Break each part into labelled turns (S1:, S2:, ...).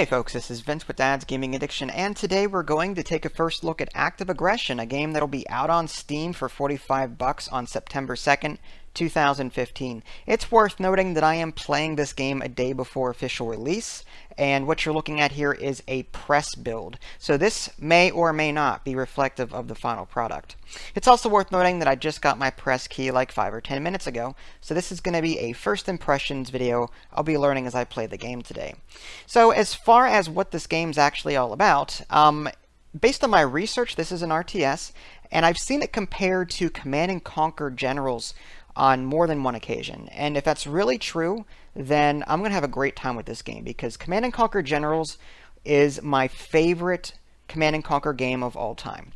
S1: Hey folks, this is Vince with Dad's Gaming Addiction, and today we're going to take a first look at Active Aggression, a game that'll be out on Steam for $45 on September 2nd, 2015. It's worth noting that I am playing this game a day before official release, and what you're looking at here is a press build. So this may or may not be reflective of the final product. It's also worth noting that I just got my press key like 5 or 10 minutes ago, so this is going to be a first impressions video I'll be learning as I play the game today. So as far as what this game's actually all about, based on my research, this is an RTS, and I've seen it compared to Command & Conquer Generals on more than one occasion. And if that's really true, then I'm going to have a great time with this game, because Command & Conquer Generals is my favorite Command & Conquer game of all time.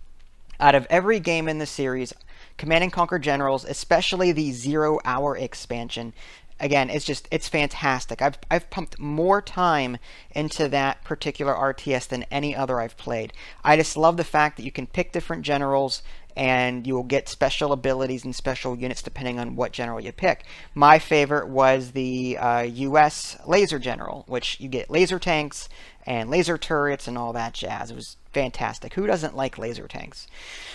S1: Out of every game in the series, Command & Conquer Generals, especially the 0 Hour expansion, again, it's fantastic. I've pumped more time into that particular RTS than any other I've played. I just love the fact that you can pick different generals and you will get special abilities and special units depending on what general you pick. My favorite was the US Laser General, which you get laser tanks and laser turrets and all that jazz. It was fantastic. Who doesn't like laser tanks?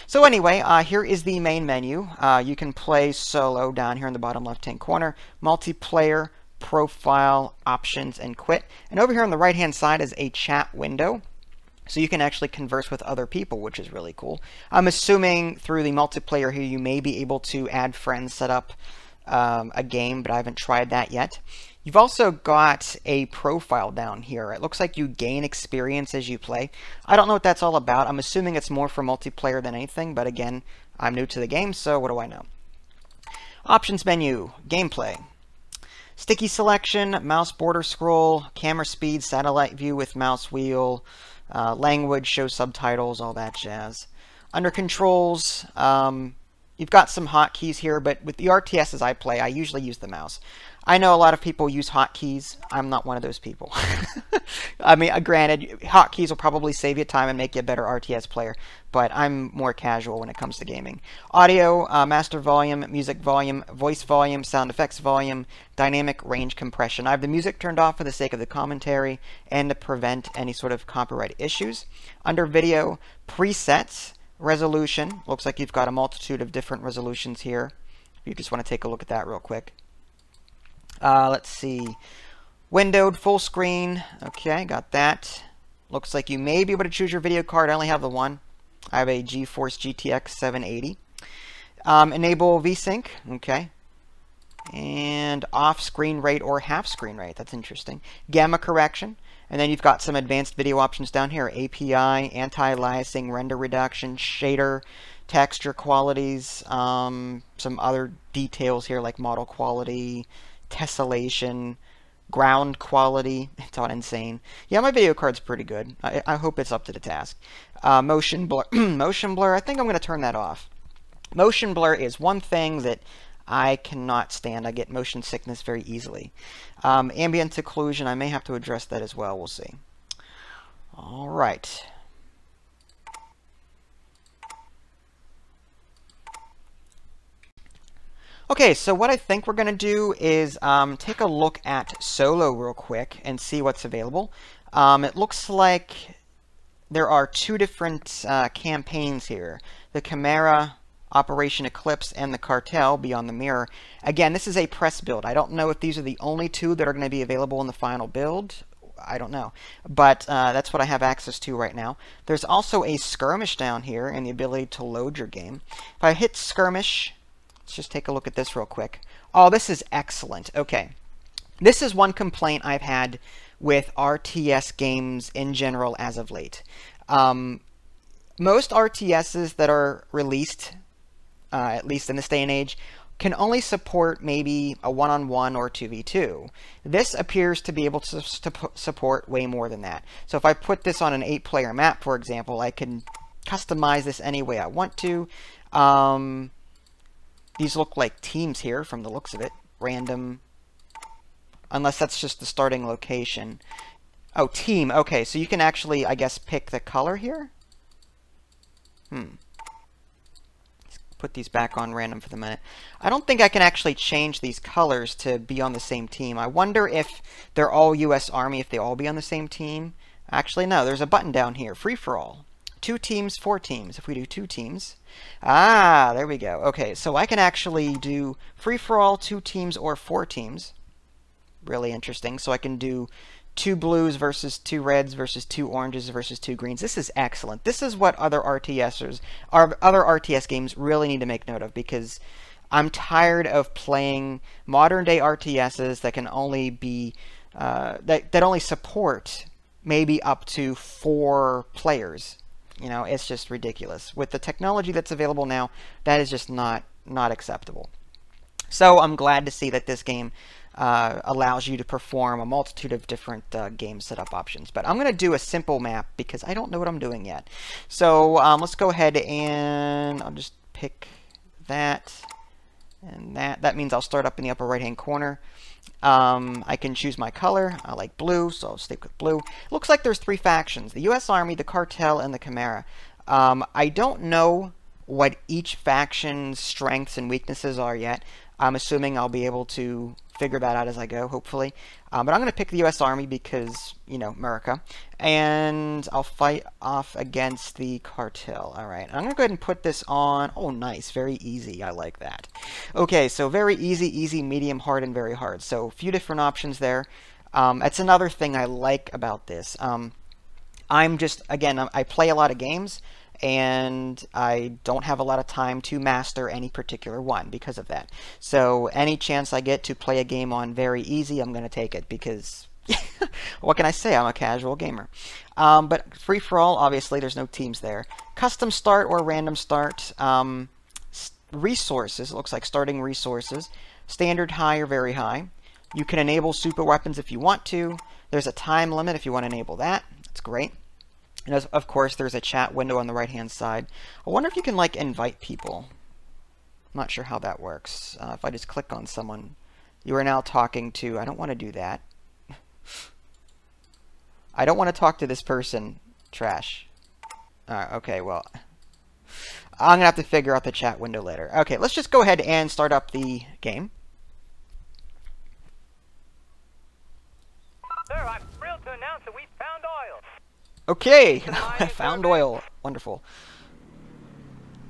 S1: So anyway, here is the main menu. You can play solo down here in the bottom left-hand corner, multiplayer, profile, options, and quit. And over here on the right-hand side is a chat window, so you can actually converse with other people, which is really cool. I'm assuming through the multiplayer here you may be able to add friends, set up a game, but I haven't tried that yet. You've also got a profile down here. It looks like you gain experience as you play. I don't know what that's all about. I'm assuming it's more for multiplayer than anything, but again, I'm new to the game, so what do I know? Options menu, gameplay. Sticky selection, mouse border scroll, camera speed, satellite view with mouse wheel, language, show subtitles, all that jazz. Under controls, you've got some hotkeys here, but with the RTSs I play, I usually use the mouse. I know a lot of people use hotkeys. I'm not one of those people. I mean, granted, hotkeys will probably save you time and make you a better RTS player, but I'm more casual when it comes to gaming. Audio, master volume, music volume, voice volume, sound effects volume, dynamic range compression. I have the music turned off for the sake of the commentary and to prevent any sort of copyright issues. Under video, presets, resolution. Looks like you've got a multitude of different resolutions here. If you just want to take a look at that real quick. Let's see. Windowed, full screen. Okay, got that. Looks like you may be able to choose your video card. I only have the one. I have a GeForce GTX 780. Enable VSync. Okay. And off screen rate or half screen rate. That's interesting. Gamma correction. And then you've got some advanced video options down here. API, anti-aliasing, render reduction, shader, texture qualities, some other details here like model quality, tessellation, ground quality. It's all insane. Yeah, my video card's pretty good. I hope it's up to the task. Motion blur. Motion blur, I think I'm going to turn that off. Motion blur is one thing that I cannot stand. I get motion sickness very easily. Ambient occlusion, I may have to address that as well. We'll see. All right. Okay, so what I think we're going to do is take a look at solo real quick and see what's available. It looks like there are two different campaigns here. The Chimera, Operation Eclipse, and the Cartel, Beyond the Mirror. Again, this is a press build. I don't know if these are the only two that are going to be available in the final build. I don't know. But that's what I have access to right now. There's also a Skirmish down here and the ability to load your game. If I hit Skirmish, let's just take a look at this real quick. Oh, this is excellent. Okay. This is one complaint I've had with RTS games in general as of late. Most RTSs that are released, at least in this day and age, can only support maybe a 1-on-1 or 2v2. This appears to be able to support way more than that. So if I put this on an 8-player map, for example, I can customize this any way I want to. These look like teams here from the looks of it. Random. Unless that's just the starting location. Oh, team. Okay, so you can actually, I guess, pick the color here? put these back on random for the minute. I don't think I can actually change these colors to be on the same team. I wonder if they're all U.S. Army, if they all be on the same team. Actually, no, there's a button down here, free-for-all. 2 teams, 4 teams. If we do 2 teams, there we go. Okay, so I can actually do free-for-all, 2 teams, or 4 teams. Really interesting. So I can do 2 blues versus 2 reds versus 2 oranges versus 2 greens. This is excellent. This is what other RTS games really need to make note of, because I'm tired of playing modern day RTSs that can only be that only support maybe up to 4 players. You know, it's just ridiculous. With the technology that's available now, that is just not acceptable. So I'm glad to see that this game allows you to perform a multitude of different game setup options. But I'm going to do a simple map because I don't know what I'm doing yet. So let's go ahead and I'll just pick that and that. That means I'll start up in the upper right-hand corner. I can choose my color. I like blue, so I'll stick with blue. Looks like there's 3 factions: the U.S. Army, the Cartel, and the Chimera. I don't know what each faction's strengths and weaknesses are yet. I'm assuming I'll be able to figure that out as I go, hopefully. But I'm going to pick the U.S. Army because, you know, America. And I'll fight off against the Cartel. All right. I'm going to go ahead and put this on. Oh, nice. Very easy. I like that. Okay, so very easy, medium, hard, and very hard. So a few different options there. That's another thing I like about this. I play a lot of games, and I don't have a lot of time to master any particular one because of that. So any chance I get to play a game on very easy, I'm going to take it because what can I say? I'm a casual gamer. But free-for-all, obviously, there's no teams there. Custom start or random start. Resources, it looks like starting resources. Standard, high, or very high. You can enable super weapons if you want to. There's a time limit if you want to enable that. That's great. And of course, there's a chat window on the right-hand side. I wonder if you can, like, invite people. I'm not sure how that works. If I just click on someone, you are now talking to... I don't want to do that. I don't want to talk to this person. Trash. Okay, well... I'm going to have to figure out the chat window later. Okay, let's just go ahead and start up the game.
S2: Sir, I'm thrilled to announce that we found oil.
S1: Okay, I found oil. Wonderful.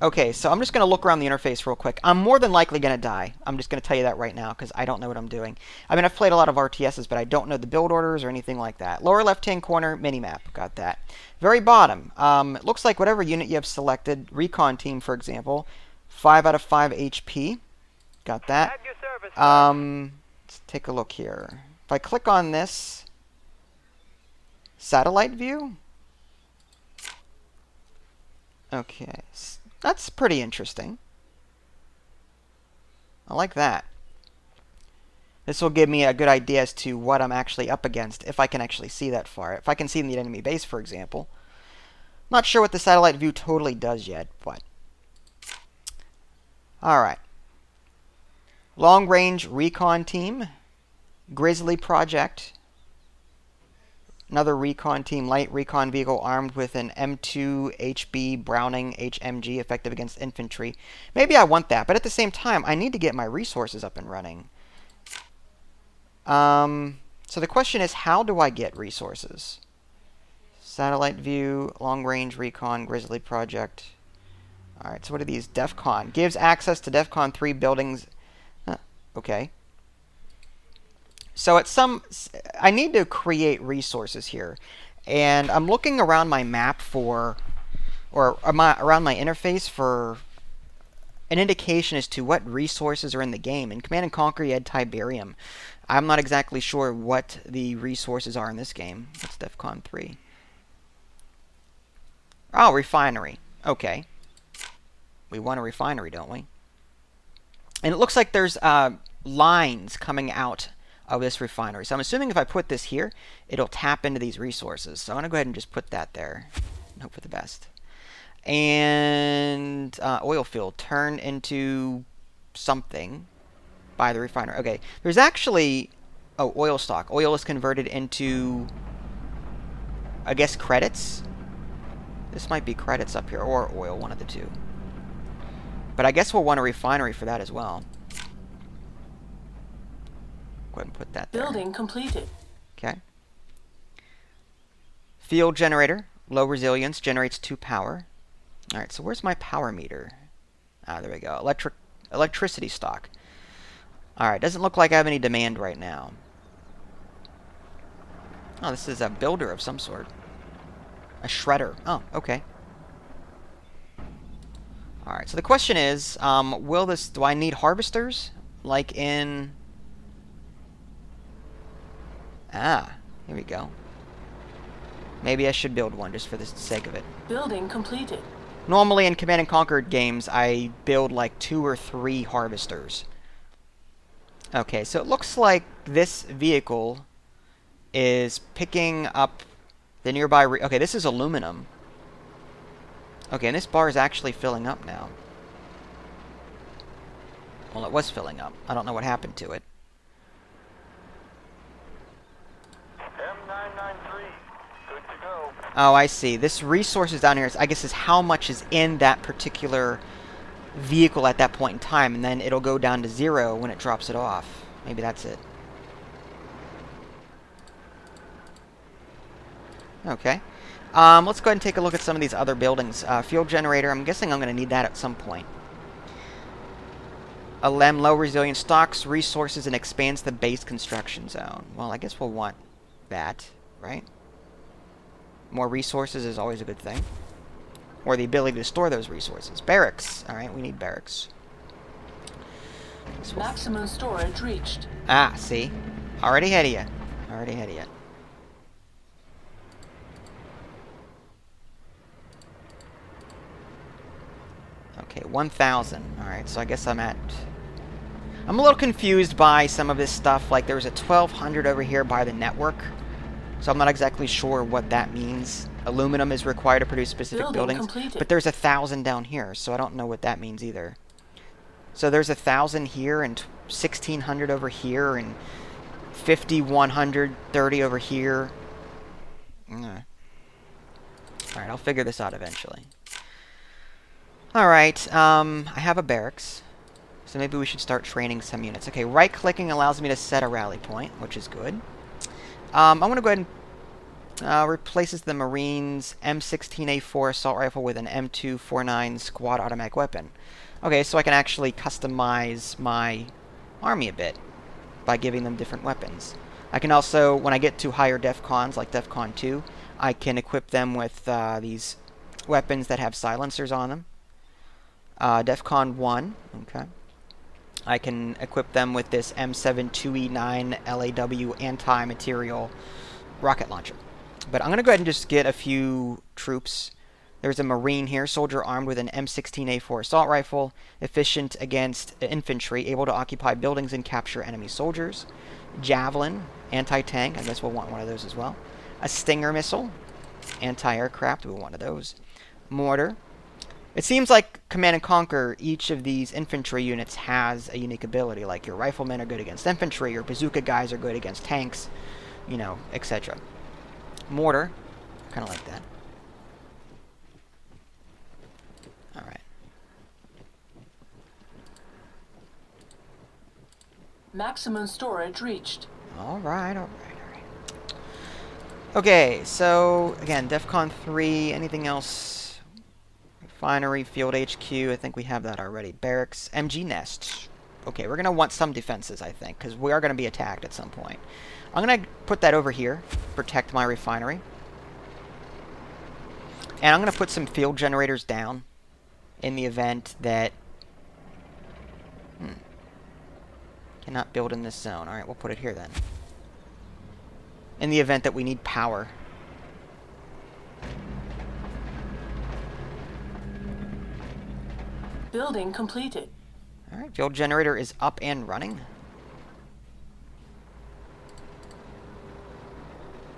S1: Okay, so I'm just going to look around the interface real quick. I'm more than likely going to die. I'm just going to tell you that right now because I don't know what I'm doing. I mean, I've played a lot of RTSs, but I don't know the build orders or anything like that. Lower left-hand corner, minimap. Got that. Very bottom. It looks like whatever unit you have selected, recon team, for example, 5 out of 5 HP. Got that.
S2: At your service,
S1: Let's take a look here. If I click on this satellite view, okay, that's pretty interesting. I like that. This will give me a good idea as to what I'm actually up against, if I can actually see that far. If I can see the enemy base, for example. Not sure what the satellite view totally does yet, but... Alright. Long Range Recon Team. Grizzly Project. Another recon team, light recon vehicle armed with an M2 HB Browning HMG, effective against infantry. Maybe I want that, but at the same time, I need to get my resources up and running. So the question is, how do I get resources? Satellite view, long range recon, Grizzly Project. Alright, so what are these? DEFCON. Gives access to DEFCON 3 buildings. Okay. So I need to create resources here, and I'm looking around my map around my interface for an indication as to what resources are in the game. In Command & Conquer, you had Tiberium. I'm not exactly sure what the resources are in this game. That's DEFCON 3. Oh, refinery. Okay. We want a refinery, don't we? And it looks like there's lines coming out of this refinery. So I'm assuming if I put this here, it'll tap into these resources. So I'm going to go ahead and just put that there and hope for the best. And oil field, turn into something by the refinery. Okay, there's actually, oh, oil stock. Oil is converted into, I guess, credits. This might be credits up here, or oil, one of the two. But I guess we'll want a refinery for that as well. Go ahead and put that there.
S3: Building completed.
S1: Okay. Field generator, low resilience, generates 2 power. Alright, so where's my power meter? Ah, there we go. Electricity stock. Alright, doesn't look like I have any demand right now. Oh, this is a builder of some sort. A shredder. Oh, okay. Alright, so the question is, do I need harvesters? Like in... Ah, here we go. Maybe I should build one just for the sake of it.
S3: Building completed.
S1: Normally in Command & Conquer games, I build like 2 or 3 harvesters. Okay, so it looks like this vehicle is picking up the nearby... okay, this is aluminum. Okay, and this bar is actually filling up now. Well, it was filling up. I don't know what happened to it.
S2: M993, good to go.
S1: Oh, I see. This resources down here, I guess, is how much is in that particular vehicle at that point in time, and then it'll go down to 0 when it drops it off. Maybe that's it. Okay. Let's go ahead and take a look at some of these other buildings. Fuel generator, I'm guessing I'm going to need that at some point. A LEM, low resilience, stocks resources and expands the base construction zone. Well, I guess we'll want that, right? More resources is always a good thing. Or the ability to store those resources. Barracks. Alright, we need barracks.
S3: Maximum storage reached.
S1: Ah, see? Already ahead of you. Already ahead of you. Okay, 1,000. Alright, so I guess I'm a little confused by some of this stuff. Like, there's a 1,200 over here by the network. So I'm not exactly sure what that means. Aluminum is required to produce specific buildings.
S3: Completed.
S1: But there's 1,000 down here, so I don't know what that means either. So there's 1,000 here, and 1,600 over here, and 5,100, 30 over here. Alright, I'll figure this out eventually. Alright, I have a barracks. So maybe we should start training some units. Okay, right-clicking allows me to set a rally point, which is good. I want to go ahead and replaces the Marines M16A4 assault rifle with an M249 squad automatic weapon. Okay, so I can actually customize my army a bit by giving them different weapons. I can also, when I get to higher DEFCONs, like DEFCON 2, I can equip them with these weapons that have silencers on them. DEFCON 1, okay. I can equip them with this M72E9 LAW anti-material rocket launcher. But I'm going to go ahead and just get a few troops. There's a Marine here, soldier armed with an M16A4 assault rifle, efficient against infantry, able to occupy buildings and capture enemy soldiers. Javelin, anti-tank, I guess we'll want one of those as well. A Stinger missile, anti-aircraft, we'll want one of those. Mortar. It seems like Command & Conquer, each of these infantry units has a unique ability, like your riflemen are good against infantry, your bazooka guys are good against tanks, you know, etc. Mortar, kind of like that. Alright.
S3: Maximum storage reached.
S1: Alright. Okay, so, again, DEFCON 3, anything else? Refinery, Field HQ, I think we have that already. Barracks, MG Nest. Okay, we're going to want some defenses, I think, because we are going to be attacked at some point. I'm going to put that over here, protect my refinery. And I'm going to put some field generators down in the event that... cannot build in this zone. Alright, we'll put it here then. In the event that we need power.
S3: Building completed.
S1: Alright, field generator is up and running.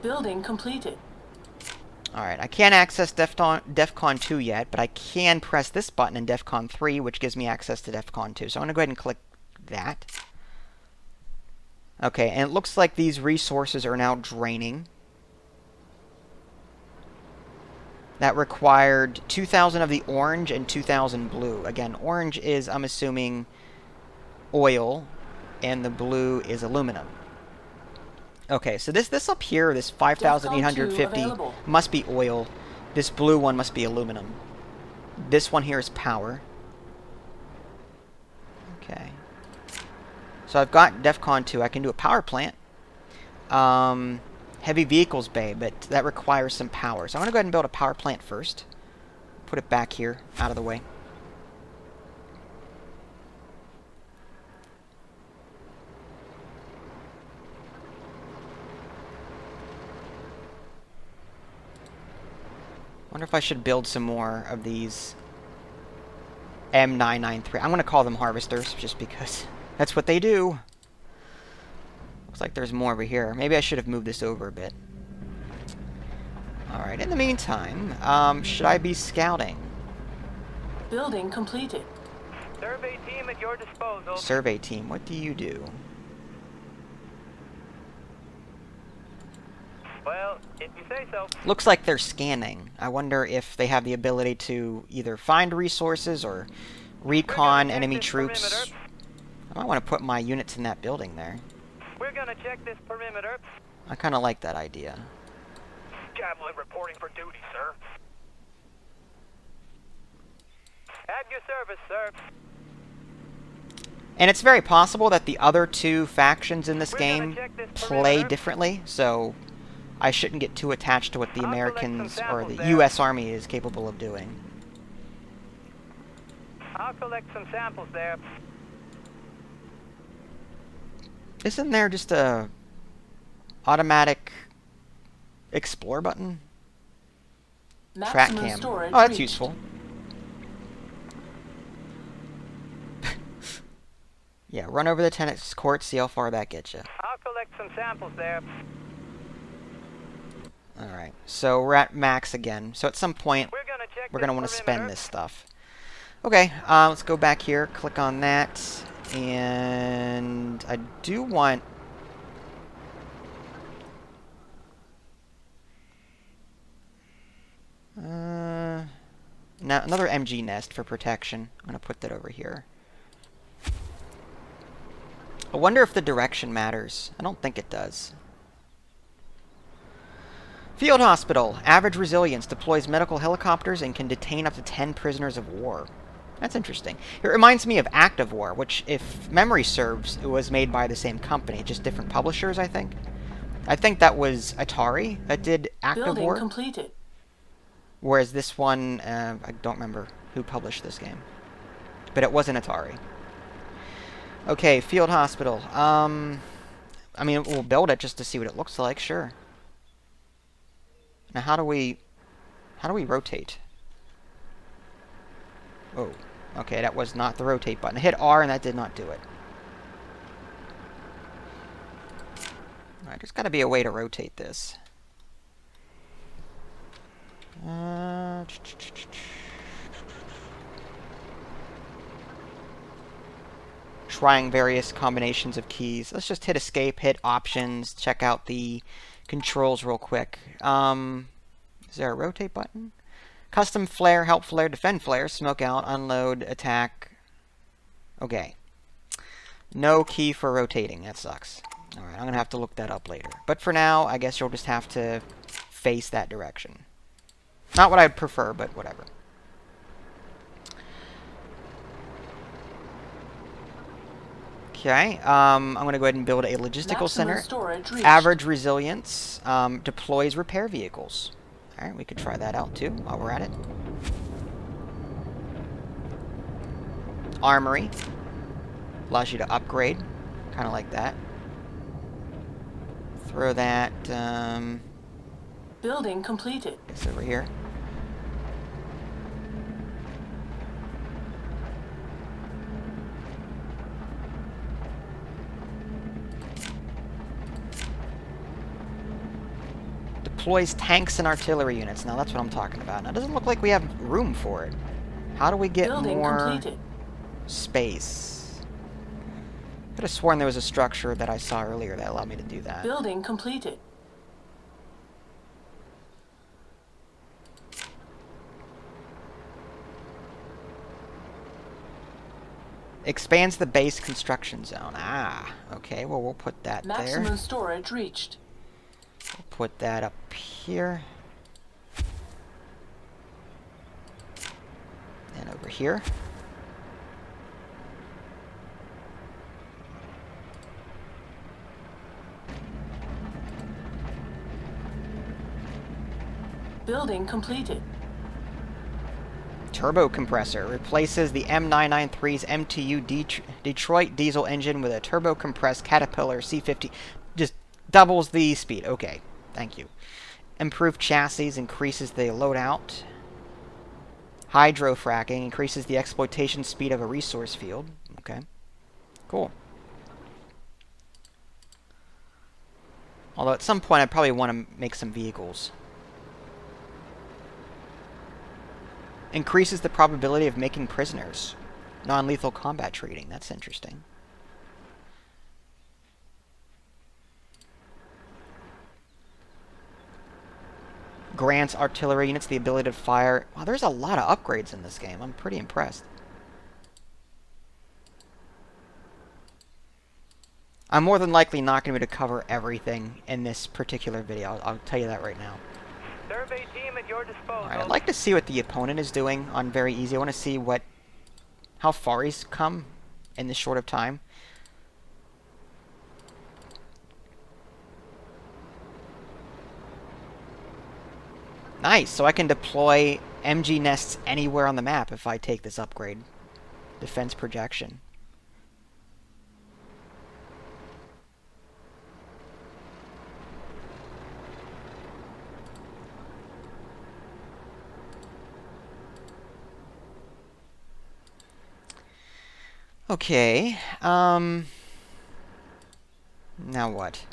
S3: Building completed.
S1: Alright, I can't access DEFCON 2 yet, but I can press this button in DEFCON 3, which gives me access to DEFCON 2. So I'm going to go ahead and click that. Okay, and it looks like these resources are now draining. that required 2,000 of the orange and 2,000 blue. Again, orange is, I'm assuming, oil, and the blue is aluminum. Okay, so this up here, this 5,850 must be oil. This blue one must be aluminum. This one here is power. Okay. So I've got DEFCON 2. I can do a power plant. Heavy vehicles bay, but that requires some power. So I'm going to go ahead and build a power plant first. Put it back here, out of the way. Wonder if I should build some more of these M993. I'm going to call them harvesters, just because that's what they do. Looks like there's more over here. Maybe I should have moved this over a bit. Alright, in the meantime, should I be scouting?
S3: Building completed.
S2: Survey team at your disposal.
S1: Survey team, what do you do?
S2: Well, if you say so.
S1: Looks like they're scanning. I wonder if they have the ability to either find resources or recon enemy troops. I might want to put my units in that building there.
S2: We're gonna check this perimeter.
S1: I kind of like that idea.
S2: Javelin reporting for duty, sir. At your service, sir.
S1: And it's very possible that the other two factions in this game play differently, so I shouldn't get too attached to what the Americans or the U.S. Army is capable of doing.
S2: I'll collect some samples there.
S1: Isn't there just a automatic explore button? Track cam. Oh, that's useful. Yeah, run over the tennis court, see how far that gets you.
S2: I'll collect some samples there.
S1: Alright, so we're at max again. So at some point, we're going to want to spend this stuff. Okay, let's go back here, click on that, and I do want... now another MG nest for protection. I'm going to put that over here. I wonder if the direction matters. I don't think it does. Field Hospital. Average resilience. Deploys medical helicopters and can detain up to 10 prisoners of war. That's interesting. It reminds me of Active War, which, if memory serves, it was made by the same company, just different publishers, I think. I think that was Atari that did Active War.
S3: Completed.
S1: Whereas this one, I don't remember who published this game. But it wasn't Atari. Okay, Field Hospital. I mean, we'll build it just to see what it looks like, sure. Now, how do we rotate? Oh, okay, that was not the rotate button. I hit R and that did not do it. Alright, there's got to be a way to rotate this. Trying various combinations of keys. Let's just hit escape, hit options, check out the controls real quick. Is there a rotate button? Custom flare, help flare, defend flare, smoke out, unload, attack. Okay. No key for rotating. That sucks. Alright, I'm going to have to look that up later. But for now, I guess you'll just have to face that direction. Not what I'd prefer, but whatever. Okay, I'm going to go ahead and build a logistical center. Average resilience, deploys repair vehicles. Alright, we could try that out too while we're at it. Armory. Allows you to upgrade. Kind of like that. Throw that,
S3: Building completed.
S1: It's over here. Deploys tanks and artillery units. Now that's what I'm talking about. Now it doesn't look like we have room for it. How do we get more space? I could have sworn there was a structure that I saw earlier that allowed me to do that.
S3: Building completed.
S1: Expands the base construction zone. Ah, okay. Well, we'll put that
S3: Maximum
S1: there.
S3: storage reached.
S1: We'll put that up here. And over here.
S3: Building completed.
S1: Turbo compressor replaces the M993's MTU Detroit diesel engine with a turbo compressed Caterpillar C50. Just doubles the speed. Okay, thank you. Improved chassis increases the loadout. Hydrofracking increases the exploitation speed of a resource field. Okay, cool. Although at some point I probably want to make some vehicles. Increases the probability of making prisoners. Non-lethal combat trading. That's interesting. Grants artillery units the ability to fire. Wow, there's a lot of upgrades in this game. I'm pretty impressed. I'm more than likely not going to be able to cover everything in this particular video. I'll tell you that right now.
S2: Survey team at your disposal.
S1: Alright, I'd like to see what the opponent is doing on very easy. I want to see how far he's come in this short of time. Nice, so I can deploy MG nests anywhere on the map if I take this upgrade. Defense projection. Okay, now what?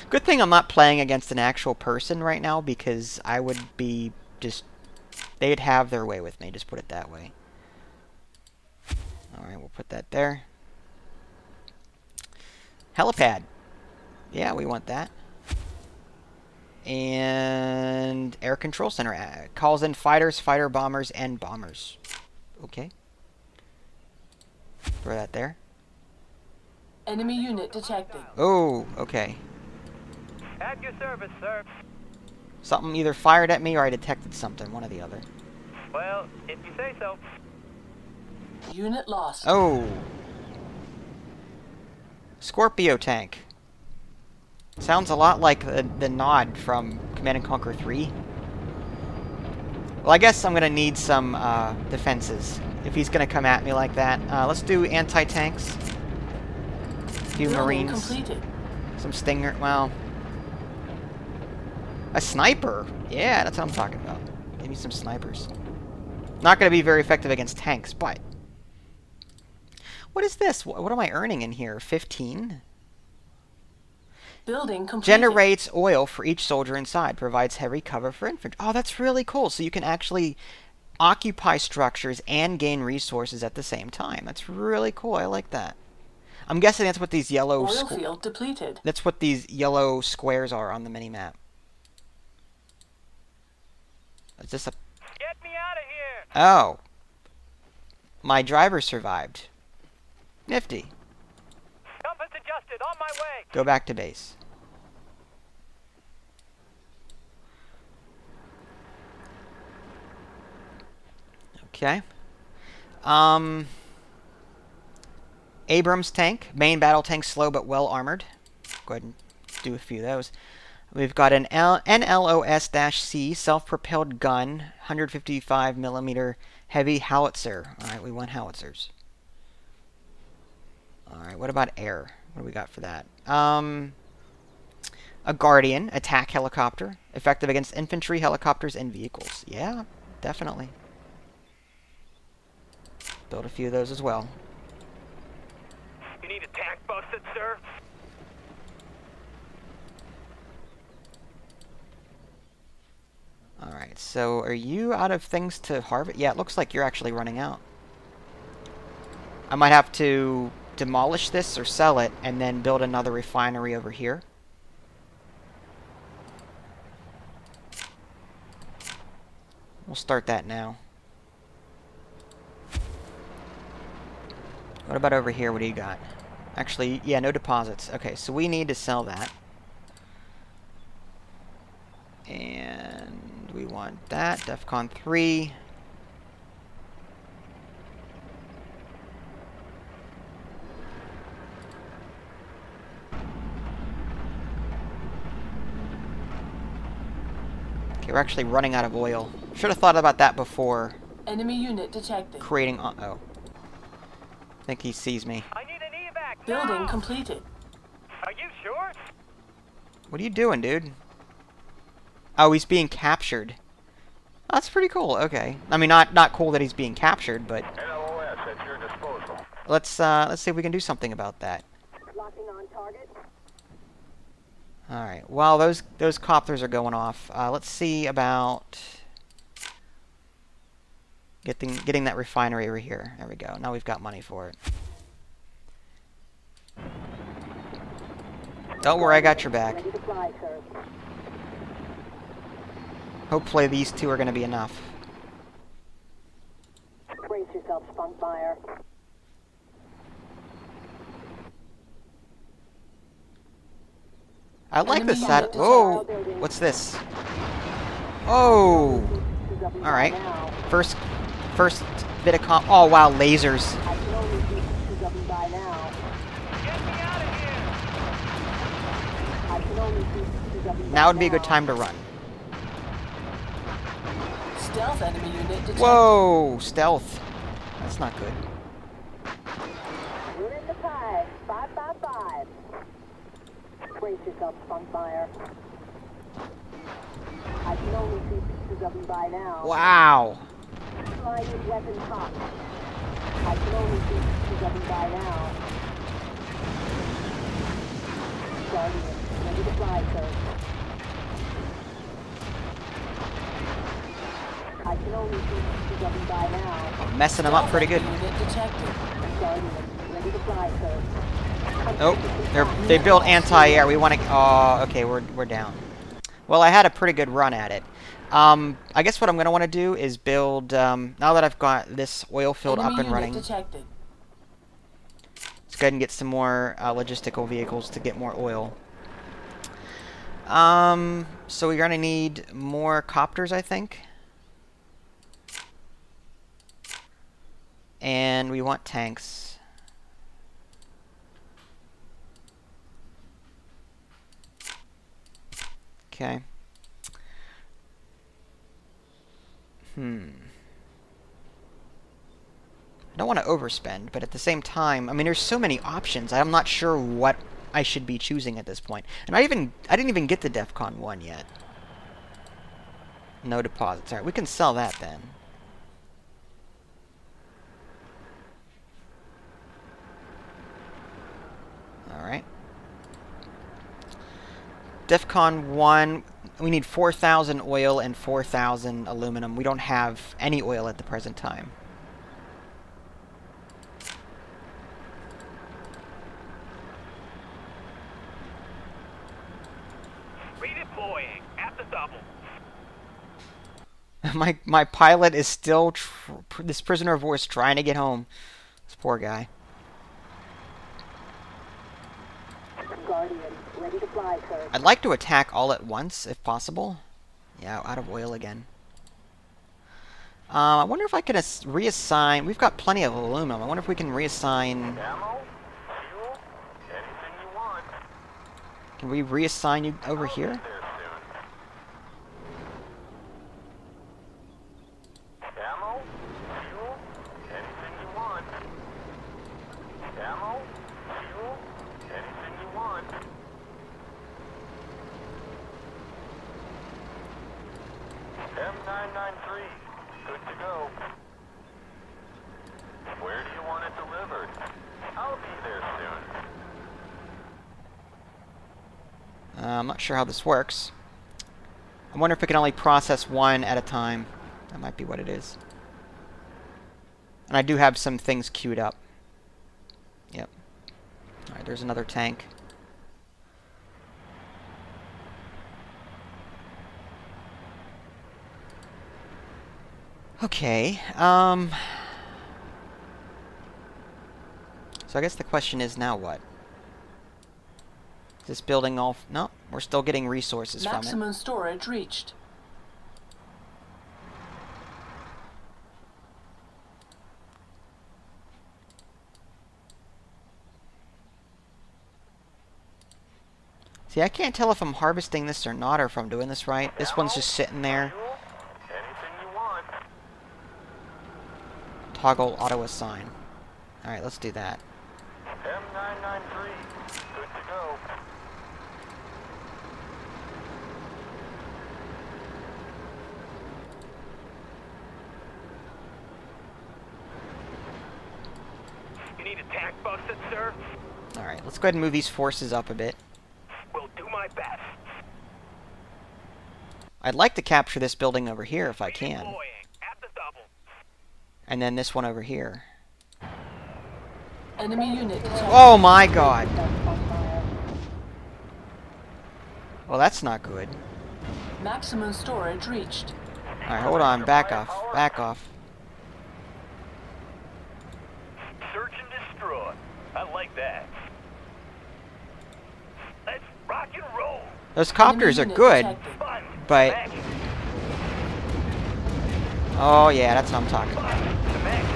S1: Good thing I'm not playing against an actual person right now, because I would be just... they'd have their way with me, just put it that way. Alright, we'll put that there. Helipad. Yeah, we want that. And air control center calls in fighters, fighter bombers, and bombers. Okay. Throw that there.
S3: Enemy unit detected.
S1: Oh, okay.
S2: At your service, sir.
S1: Something either fired at me or I detected something, one or the other.
S2: Well, if you say so.
S3: Unit lost.
S1: Oh. Scorpio tank. Sounds a lot like the Nod from Command & Conquer 3. Well, I guess I'm going to need some defenses if he's going to come at me like that. Let's do anti-tanks. A few
S3: Building
S1: Marines.
S3: completed.
S1: Some Stinger. Well, a sniper. Yeah, that's what I'm talking about. Give me some snipers. Not going to be very effective against tanks, but... What is this? What am I earning in here? 15?
S3: Building completed.
S1: Generates oil for each soldier inside. Provides heavy cover for infantry. Oh, that's really cool. So you can actually occupy structures and gain resources at the same time. That's really cool. I like that. I'm guessing that's what these yellow...
S3: Oil field depleted.
S1: That's what these yellow squares are on the minimap. Is this a...
S2: Get me out of here!
S1: Oh. My driver survived. Nifty.
S2: Compass adjusted, on my way!
S1: Go back to base. Okay. Abrams tank. Main battle tank, slow but well armored. Go ahead and do a few of those. We've got an NLOS-C self-propelled gun, 155mm heavy howitzer. Alright, we want howitzers. Alright, what about air? What do we got for that? A Guardian attack helicopter. Effective against infantry, helicopters, and vehicles. Yeah, definitely. Build a few of those as well.
S2: You need a tank busted, sir?
S1: Alright, so are you out of things to harvest? Yeah, it looks like you're actually running out. I might have to demolish this or sell it and then build another refinery over here. We'll start that now. What about over here? What do you got? Actually, yeah, no deposits. Okay, so we need to sell that. And we want that. DEFCON 3. Okay, we're actually running out of oil. Should have thought about that before
S3: Enemy unit detected.
S1: creating... oh. I think he sees me.
S2: I need an evac.
S3: Building
S2: now!
S3: completed.
S2: Are you sure?
S1: What are you doing, dude? Oh, he's being captured. That's pretty cool. Okay. I mean, not cool that he's being captured, but
S2: LOS at your disposal.
S1: let's see if we can do something about that.
S4: Locking on target.
S1: All right. While those copters are going off, let's see about getting that refinery over here. There we go. Now we've got money for it. Don't worry, I got your back.
S4: Ready to fly, sir.
S1: Hopefully these two are going to be enough.
S4: Brace yourself, Spunkfire.
S1: I like
S3: Enemy
S1: this
S3: unit
S1: sat.
S3: detected.
S1: Whoa! What's this? Oh! All right. First bit of comp. Oh wow, lasers.
S4: I can only see CW by now.
S2: Get me out of here!
S4: I can only see CW
S1: Now would be a good time to run.
S3: Stealth enemy unit detected.
S1: Whoa! Stealth. That's not good.
S4: We're in the 5-5-5. Brace yourself, Spunkfire. I can only see CW by now.
S1: Wow.
S4: Flying weapon hot. I can only see CW by now. Guardian, ready to fly, sir. I can only see CW by now.
S1: I'm messing them up pretty good.
S3: Stealth enemy unit detected.
S4: Guardian, ready to fly, sir.
S1: Oh, they built anti-air. We want to. Oh, okay, we're down. Well, I had a pretty good run at it. I guess what I'm going to want to do is build. Now that I've got this oil field
S3: Enemy
S1: up and
S3: unit
S1: running,
S3: detected.
S1: let's go ahead and get some more logistical vehicles to get more oil. So we're going to need more copters, I think. And we want tanks. Okay. I don't want to overspend, but at the same time, I mean, there's so many options. I'm not sure what I should be choosing at this point. And I didn't even get to DEFCON 1 yet. No deposits. All right, we can sell that then. All right. DEFCON 1, we need 4,000 oil and 4,000 aluminum. We don't have any oil at the present time.
S2: Redeploying at the double.
S1: My pilot is still this prisoner of war is trying to get home. This poor guy.
S4: Guardian, ready to fly, sir.
S1: I'd like to attack all at once, if possible. Yeah, out of oil again. I wonder if I could reassign... We've got plenty of aluminum. I wonder if we can reassign...
S2: Ammo? Fuel? Anything you want.
S1: Can we reassign you over here?
S2: There soon. Ammo? Fuel? Anything you want. Ammo? Fuel? Anything you want. M993. Good to go. Where do you want it delivered? I'll be there soon.
S1: I'm not sure how this works. I wonder if we can only process one at a time. That might be what it is. And I do have some things queued up. Yep. Alright, there's another tank. Okay, So I guess the question is now what? Is this building all... No, we're still getting resources from it.
S3: Maximum storage reached.
S1: See, I can't tell if I'm harvesting this or not, or if I'm doing this right. This one's just sitting there.
S2: Anything you want.
S1: Toggle auto assign. Alright, let's do that.
S2: M993. Good to go. You need a tank busted, sir?
S1: Alright, let's go ahead and move these forces up a bit.
S2: Will do my best.
S1: I'd like to capture this building over here if I can.
S2: Redeploying at the double.
S1: And then this one over here.
S3: Enemy unit detected.
S1: Oh my god! Well, that's not good.
S3: Maximum storage reached.
S1: Alright, hold on. Back off. Back off.
S2: Search and destroy. I like that. Let's rock and roll.
S1: Those copters are
S3: Enemy unit
S1: good,
S3: detected.
S2: Fun.
S1: but...
S2: Action.
S1: Oh yeah, that's what I'm talking about.
S2: Fun. Some action.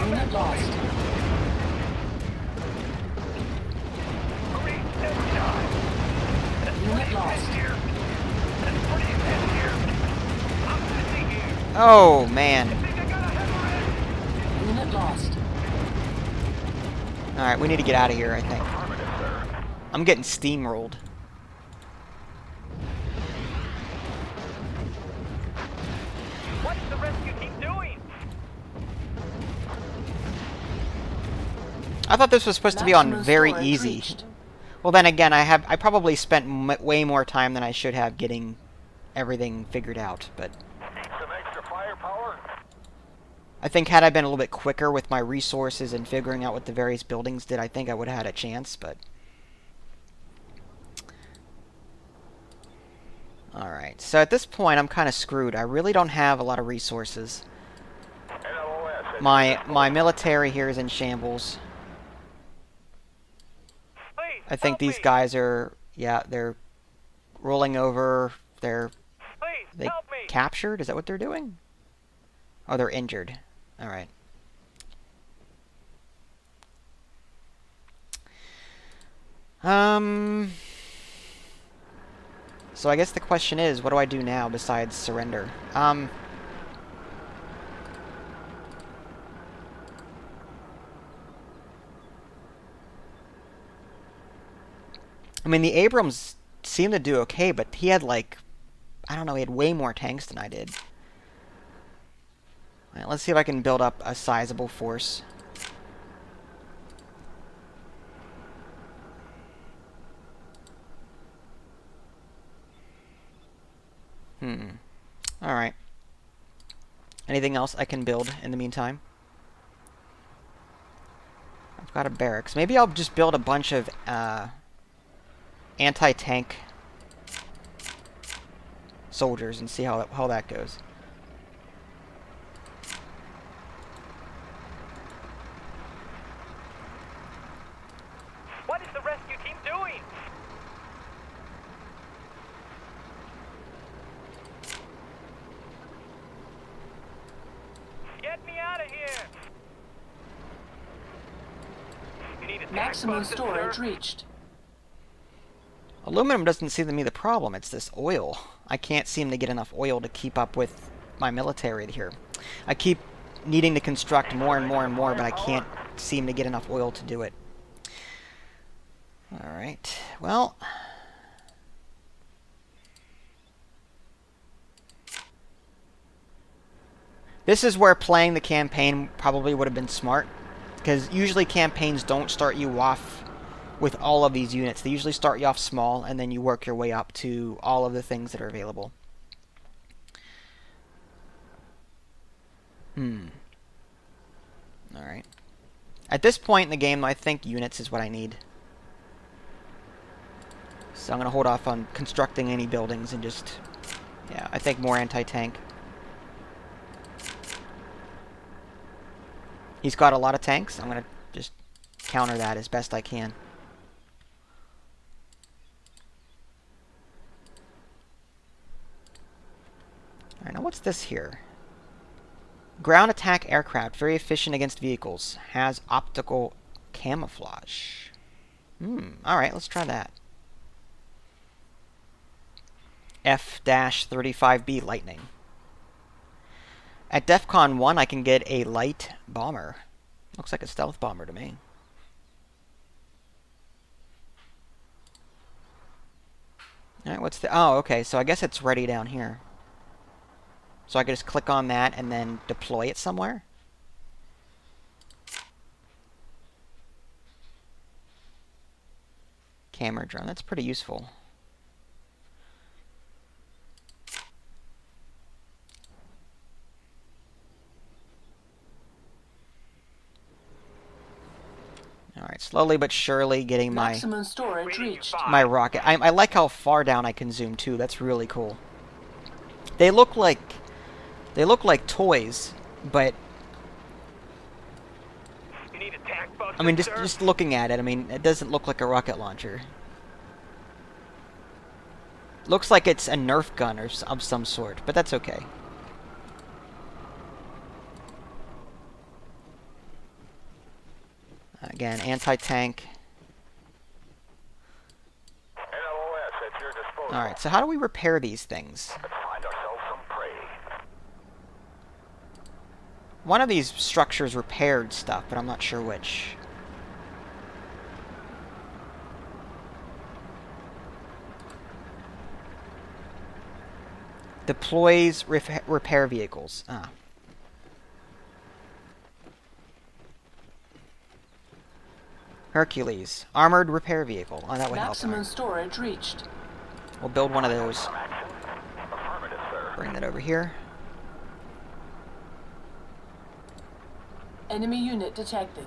S3: Unit lost.
S2: Great every time. That's
S3: Unit
S2: pretty
S3: lost.
S2: intense here. That's pretty intense here. I'm missing you.
S1: Oh man.
S2: Think I got a hammer in?
S3: Unit lost.
S1: Alright, we need to get out of here, I think.
S2: Affirmative, sir.
S1: I'm getting steamrolled.
S2: What's the rescue team doing?
S1: I thought this was supposed to be on
S3: Maximum
S1: very
S3: storage
S1: easy.
S3: reached.
S1: Well, then again, I probably spent way more time than I should have getting everything figured out, but
S2: Need some extra firepower?
S1: I think had I been a little bit quicker with my resources and figuring out what the various buildings did, I think I would have had a chance, but... Alright, so at this point I'm kind of screwed. I really don't have a lot of resources.
S2: LOS.
S1: My military here is in shambles.
S2: Please,
S1: I think
S2: help
S1: these
S2: me.
S1: guys are, yeah, they're rolling over.
S2: Please,
S1: They
S2: help me.
S1: captured? Is that what they're doing? Oh, they're injured. Alright. So I guess the question is, what do I do now besides surrender? I mean, the Abrams seemed to do okay, but he had like, I don't know, he had way more tanks than I did. Alright, let's see if I can build up a sizable force. Alright. Anything else I can build in the meantime? I've got a barracks. Maybe I'll just build a bunch of anti-tank soldiers and see how that goes.
S2: What is the rescue team doing? Get me out of here! You need a
S3: Maximum
S2: tank busted,
S3: storage
S2: sir?
S3: reached.
S1: Aluminum doesn't seem to be the problem, it's this oil. I can't seem to get enough oil to keep up with my military here. I keep needing to construct more and more and more, but I can't seem to get enough oil to do it. Alright, well... This is where playing the campaign probably would have been smart, because usually campaigns don't start you off with all of these units. They usually start you off small, and then you work your way up to all of the things that are available. Alright. At this point in the game, I think units is what I need. So I'm going to hold off on constructing any buildings and just... Yeah, I think more anti-tank. He's got a lot of tanks. I'm going to just counter that as best I can. Alright, now what's this here? Ground attack aircraft, very efficient against vehicles. Has optical camouflage. Alright, let's try that. F-35B Lightning. At DEFCON 1, I can get a light bomber. Looks like a stealth bomber to me. Alright, what's the... Oh, okay, so I guess it's ready down here. So I can just click on that and then deploy it somewhere? Camera drone, that's pretty useful. Alright, slowly but surely getting
S3: Maximum storage reached.
S1: my rocket. I like how far down I can zoom too. That's really cool. They look like toys, but
S2: You need attack busters,
S1: I mean
S2: sir?
S1: just looking at it, I mean it doesn't look like a rocket launcher. Looks like it's a Nerf gun or of some sort, but that's okay. Again, anti-tank.
S2: LOS at your disposal.
S1: Alright, so how do we repair these things?
S2: Let's find ourselves some prey.
S1: One of these structures repaired stuff, but I'm not sure which. Deploys repair vehicles. Ah. Hercules. Armored repair vehicle. Oh, that would help.
S3: Maximum storage reached.
S1: We'll build one of those.
S2: Affirmative, sir.
S1: Bring that over here.
S3: Enemy unit detected.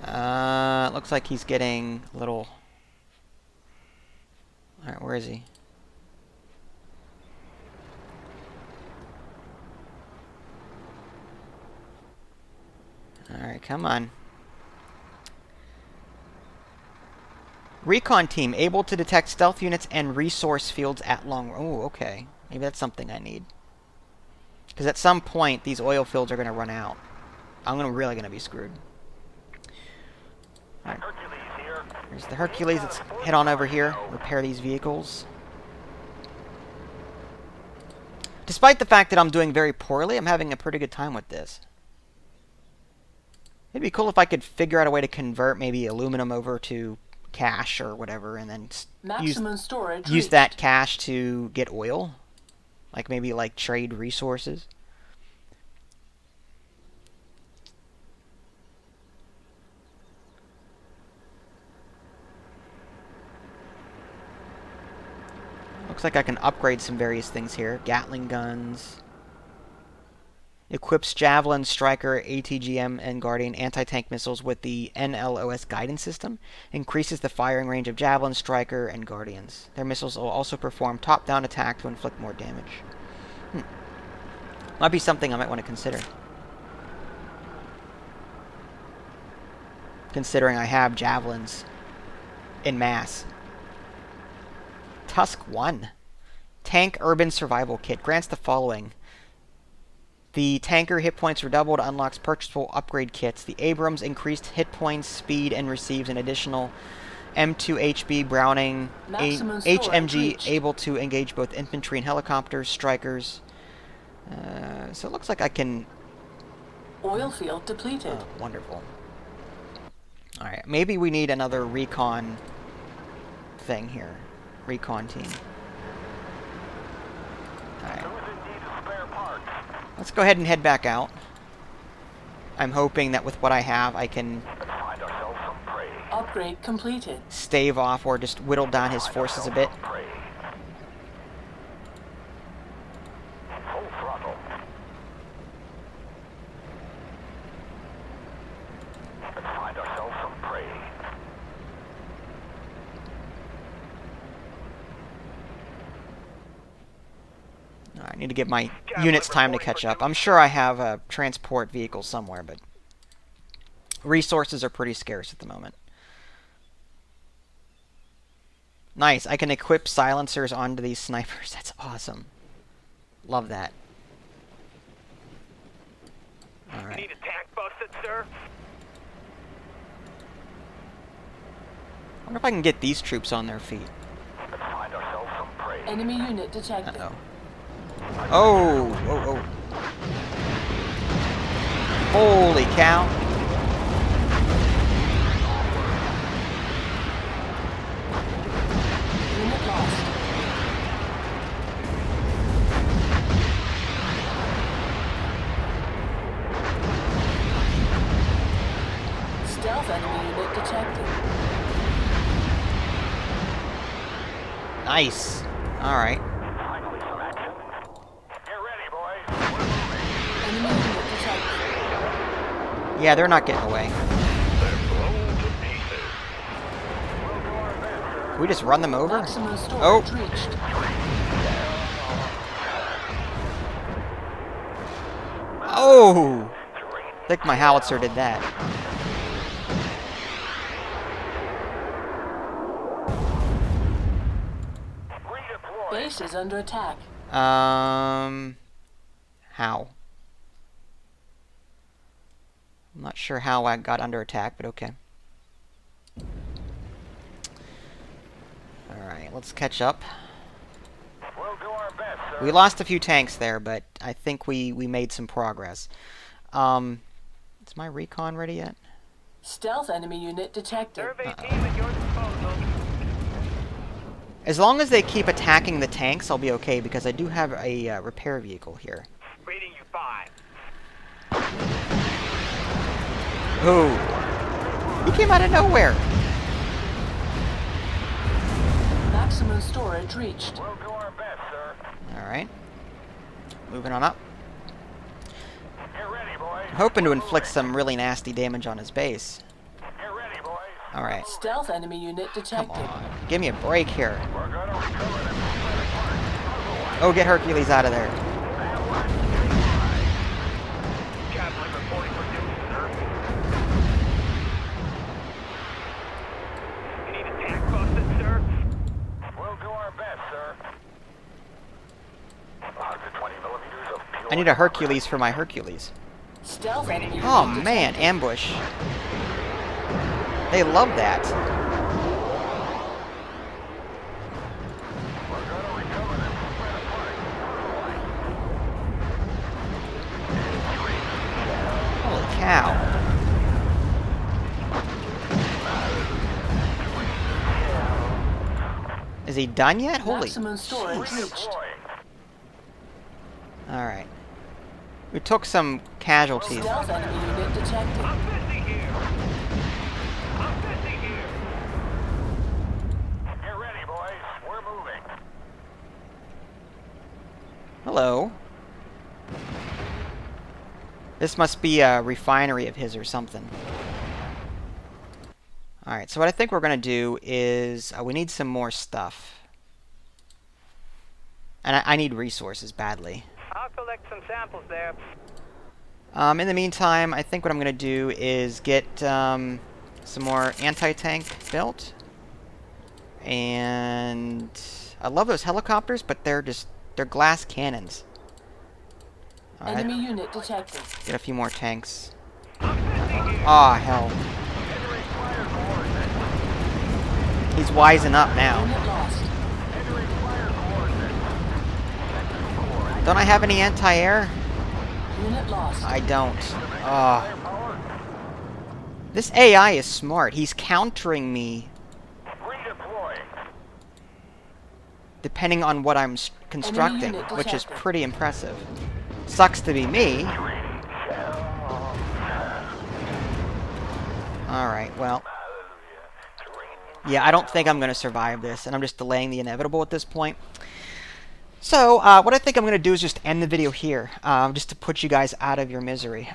S1: Looks like he's getting a little... Alright, where is he? Alright, come on. Recon team, able to detect stealth units and resource fields at long... Oh, okay. Maybe that's something I need. Because at some point, these oil fields are going to run out. I'm really going to be screwed. Alright.
S2: Hercules here.
S1: Here's the Hercules. Let's head on over here. Repair these vehicles. Despite the fact that I'm doing very poorly, I'm having a pretty good time with this. It'd be cool if I could figure out a way to convert maybe aluminum over to cash or whatever, and then
S3: Maximum storage
S1: use
S3: reached.
S1: that cash to get oil. Like maybe like trade resources. Looks like I can upgrade some various things here. Gatling guns. Equips Javelin, Striker, ATGM, and Guardian anti-tank missiles with the NLOS guidance system. Increases the firing range of Javelin, Striker, and Guardians. Their missiles will also perform top-down attack to inflict more damage. Might be something I might want to consider. Considering I have Javelins in mass. Tusk 1. Tank Urban Survival Kit. Grants the following. The tanker hit points redoubled, unlocks purchasable upgrade kits. The Abrams increased hit points, speed, and receives an additional M2HB Browning HMG
S3: reached.
S1: able to engage both infantry and helicopters, strikers. So it looks like I can...
S3: Oil field depleted.
S1: Oh, wonderful. Alright, maybe we need another recon thing here. Recon team. Alright.
S2: Who's in need of spare parts?
S1: Let's go ahead and head back out. I'm hoping that with what I have, I can
S2: Let's find ourselves some prey.
S3: Upgrade completed.
S1: stave off or just whittle down his forces a bit.
S2: Prey. Full throttle. Let's find ourselves some prey.
S1: I need to give my units time to catch up. I'm sure I have a transport vehicle somewhere, but Resources are pretty scarce at the moment. Nice. I can equip silencers onto these snipers. That's awesome. Love that. All right.
S2: Need a tank busted, sir?
S1: I wonder if I can get these troops on their feet.
S2: Let's find ourselves some prey.
S3: Enemy unit detected.
S1: Uh-oh. Oh! Oh, oh. Holy cow.
S3: Unit lost. Stealth enemy unit detected.
S1: Nice. Alright.
S2: Finally some action. Get ready, boys. We're moving.
S3: Enemy unit detected.
S1: Yeah, they're not getting away.
S2: They're blown to pieces. We'll do our best, sir.
S1: Can we just run them over?
S3: Maximum storage
S1: Oh.
S3: reached.
S1: Oh! I think my howitzer did that.
S2: Redeploy.
S3: Base is under attack.
S1: How? I'm not sure how I got under attack, but okay. Alright, let's catch up.
S2: We'll do our best, sir.
S1: We lost a few tanks there, but I think we made some progress. Is my recon ready yet?
S3: Stealth enemy unit detected.
S2: Survey team at your disposal.
S1: As long as they keep attacking the tanks, I'll be okay, because I do have a repair vehicle here.
S2: Reading you 5.
S1: Ooh. He came out of nowhere.
S3: Maximum storage reached.
S2: We'll do our best, sir.
S1: Alright. Moving on up.
S2: Get ready, boys.
S1: Hoping to inflict some really nasty damage on his base.
S2: Get ready, boys.
S1: Alright.
S3: Stealth enemy unit
S1: Come
S3: detected.
S1: on. Give me a break here.
S2: We're gonna recover them.
S1: Oh, get Hercules out of there.
S2: Chaplain reporting for duty, sir. You need a tank busted, sir? We'll do our best, sir. 120 millimeters of pure
S1: I need a Hercules for my Hercules.
S3: Stealth enemy unit
S1: Oh
S3: detected.
S1: man, ambush. They love that.
S2: We're gonna recover them spread apart.
S1: Holy cow. Is he done yet? Holy.
S3: Maximum storage
S1: jeez.
S3: reached.
S1: Alright. We took some casualties.
S3: Stealth enemy unit detected.
S2: I'm busy here. I'm busy here. Get ready, boys. We're moving.
S1: Hello. This must be a refinery of his or something. Alright, so what I think we're going to do is we need some more stuff. And I need resources badly.
S2: I'll collect some samples there.
S1: In the meantime, I think what I'm going to do is get some more anti-tank built. And I love those helicopters, but they're glass cannons. Alright,
S3: Enemy unit detected.
S1: get a few more tanks.
S2: I'm busy here.
S1: Ah, hell. He's wising up now.
S3: Unit lost.
S1: Don't I have any anti-air?
S3: Unit lost.
S1: I don't. Ah. This AI is smart. He's countering me
S2: Redeploy.
S1: depending on what I'm constructing,
S3: unit
S1: which is
S3: detected.
S1: pretty impressive. Sucks to be me. Alright, well. Yeah, I don't think I'm going to survive this, and I'm just delaying the inevitable at this point. So, what I think I'm going to do is just end the video here, just to put you guys out of your misery.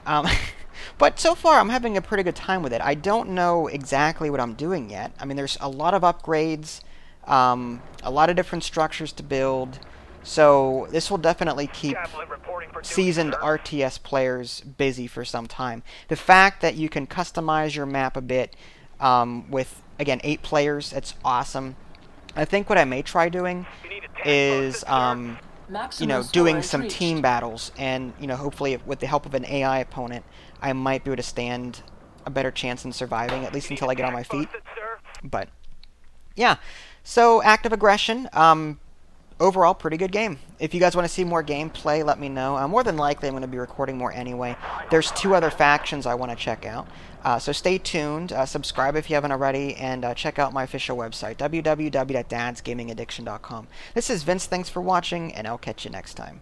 S1: But so far, I'm having a pretty good time with it. I don't know exactly what I'm doing yet. I mean, there's a lot of upgrades, a lot of different structures to build, So this will definitely keep
S2: Tablet reporting for duty,
S1: seasoned
S2: sir.
S1: RTS players busy for some time. The fact that you can customize your map a bit with, again, 8 players, it's awesome. I think what I may try doing
S2: You need a tank
S1: is,
S2: posted, sir.
S1: you
S3: Maximum
S1: know, doing
S3: storage
S1: some
S3: reached.
S1: team battles, and, you know, hopefully with the help of an AI opponent, I might be able to stand a better chance in surviving, at least
S2: You need
S1: until
S2: a
S1: I get on my
S2: tank
S1: feet.
S2: posted, sir.
S1: But yeah, so active aggression. Overall, pretty good game. If you guys want to see more gameplay, let me know. More than likely, I'm going to be recording more anyway. There's 2 other factions I want to check out. So stay tuned, subscribe if you haven't already, and check out my official website, www.dadsgamingaddiction.com. This is Vince, thanks for watching, and I'll catch you next time.